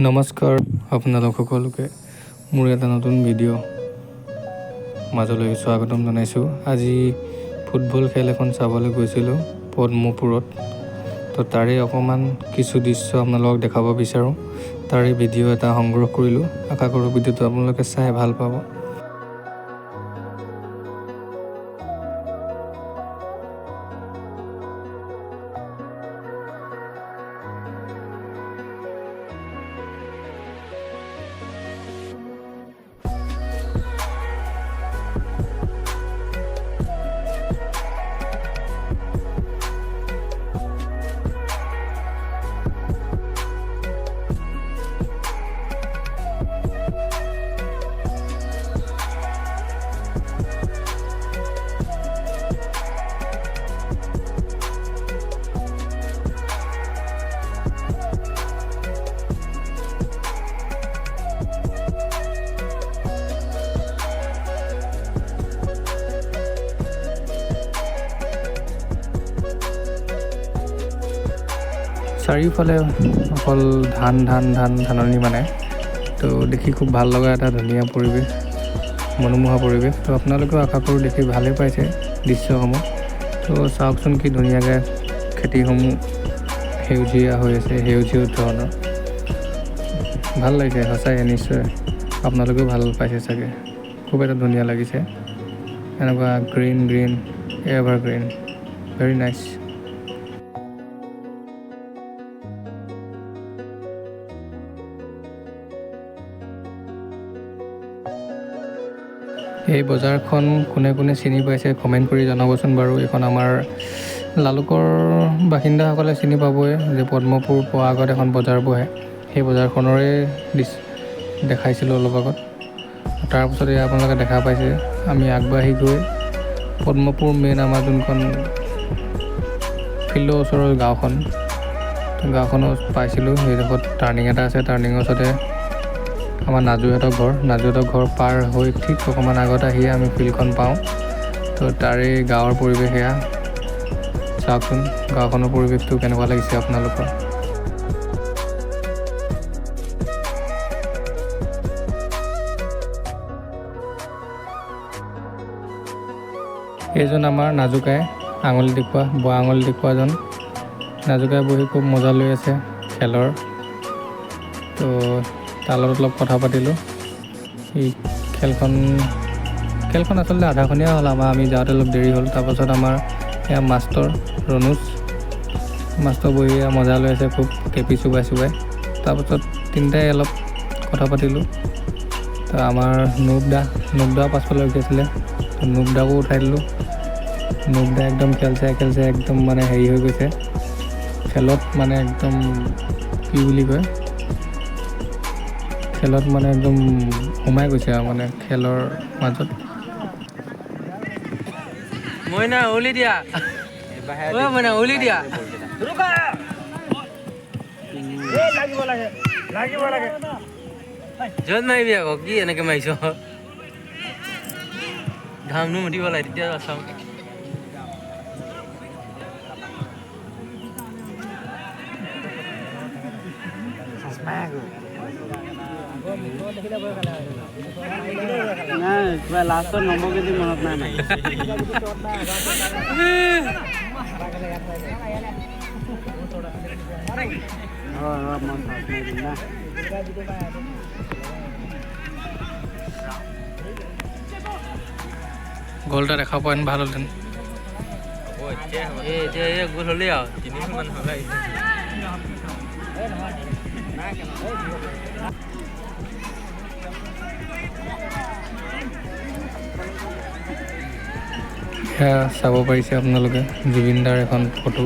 নমস্কাৰ আপোনালোক সকলোকে মোৰ এটা নতুন ভিডিঅ' মাজলৈ স্বাগতম জনাইছোঁ। আজি ফুটবল খেল এখন চাবলৈ গৈছিলোঁ পদ্মপুৰত। তো তাৰে অকণমান কিছু দৃশ্য আপোনালোকক দেখাব বিচাৰোঁ। তাৰে ভিডিঅ' এটা সংগ্ৰহ কৰিলোঁ। আশা কৰোঁ ভিডিঅ'টো আপোনালোকে চাই ভাল পাব। চাৰিওফালে অকল ধাননি মানে। তো দেখি খুব ভাল লগা এটা ধুনীয়া পৰিৱেশ, মনোমোহা পৰিৱেশ। তো আপোনালোকেও আশা কৰোঁ দেখি ভালেই পাইছে দৃশ্যসমূহ। তো চাওকচোন কি ধুনীয়াকৈ খেতিসমূহ সেউজীয়া হৈ আছে, সেউজীয়া ধৰণৰ ভাল লাগিছে সঁচাই। নিশ্চয় আপোনালোকেও ভাল পাইছে চাগে। খুব এটা ধুনীয়া লাগিছে, এনেকুৱা গ্ৰীণ এভাৰগ্ৰীণ, ভেৰি নাইচ। এই বজাৰখন কোনে কোনে চিনি পাইছে কমেণ্ট কৰি জনাবচোন বাৰু। এইখন আমাৰ লালুকৰ বাসিন্দাসকলে চিনি পাবই যে পদ্মপুৰ পোৱাৰ আগত এখন বজাৰ বহে। সেই বজাৰখনৰে দেখাইছিলোঁ অলপ আগত। তাৰপিছতে আপোনালোকে দেখা পাইছে আমি আগবাঢ়ি গৈ পদ্মপুৰ মেইন আমাৰ যোনখন ফিল্ডৰ ওচৰৰ গাঁওখনত পাইছিলোঁ। সেইডোখৰত টাৰ্ণিং এটা আছে, টাৰ্ণিঙৰ ওচৰতে আমাৰ নাজুহঁতৰ ঘৰ পাৰ হৈ ঠিক অকণমান আগত আহিয়ে আমি ফিল্ডখন পাওঁ। তো তাৰে গাঁৱৰ পৰিৱেশ এয়া চাওকচোন, গাঁওখনৰ পৰিৱেশটো কেনেকুৱা লাগিছে আপোনালোকৰ। এইজন আমাৰ নাজুকাই বোৱা আঙুলি দেখুৱাজন নাজুকাই বহি খুব মজা লৈ আছে খেলৰ। তো তাৰ লগত অলপ কথা পাতিলোঁ। এই খেলখন আচলতে আধাখনীয়া হ'ল আমি যাওঁতে অলপ দেৰি হ'ল। তাৰপাছত আমাৰ এয়া ৰণুজ মাষ্টৰ বহি মজা লৈ আছে খুব, কেপি চুবাই। তাৰপাছত তিনিটাই অলপ কথা পাতিলোঁ। তো আমাৰ নুবদা পাছফালে ৰখি আছিলে, তো নুবদাকো উঠাই দিলোঁ। নুবদা একদম খেলছে একদম মানে হেৰি হৈ গৈছে খেলত, মানে একদম কি বুলি কয়, খেলত মানে একদম সোমাই গৈছে আৰু মানে খেলৰ মাজত। ওলি দিয়া য'ত মাৰিবি আকৌ কি এনেকৈ মাৰিছ, ধামনো মুঠিব লাগে তেতিয়া চাওঁ। কিবা লাষ্টত নম্বৰ কেজি মনত নাই নাই। গ'ল এটা দেখা পোৱা ভাল হ'লহেঁতেন। এতিয়া গ'ল হ'লেই আৰু 3 মান হ'লে। সেয়া চাব পাৰিছে আপোনালোকে জুবিনদাৰ এখন ফটো।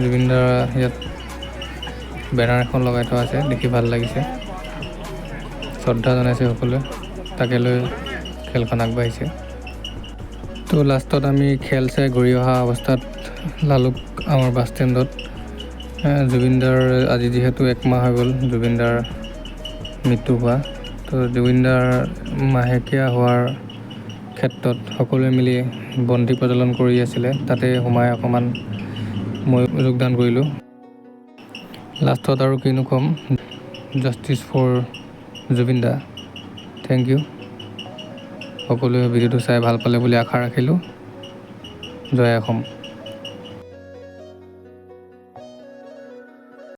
জুবিনদাৰ ইয়াত বেনাৰ এখন লগাই থোৱা আছে, দেখি ভাল লাগিছে। শ্ৰদ্ধা জনাইছে সকলোৱে, তাকে লৈ খেলখন আগবাঢ়িছে। তো লাষ্টত আমি খেল চাই ঘূৰি অহা অৱস্থাত লালুক আমাৰ বাছ ষ্টেণ্ডত জুবিনদাৰ আজি যিহেতু 1 মাহ হৈ গ'ল জুবিনদাৰ মৃত্যু হোৱা। তো জুবিনদাৰ মাহেকীয়া হোৱাৰ ক্ষেত্ৰত সকলোৱে মিলি বন্তি প্ৰজ্বলন কৰি আছিলে, তাতে সোমাই অকণমান মই যোগদান কৰিলোঁ। লাষ্টত আৰু কিনো ক'ম, justice for Zubeen da. Thank you. সকলোৱে ভিডিঅ'টো চাই ভাল পালে বুলি আশা ৰাখিলোঁ। জয় অসম।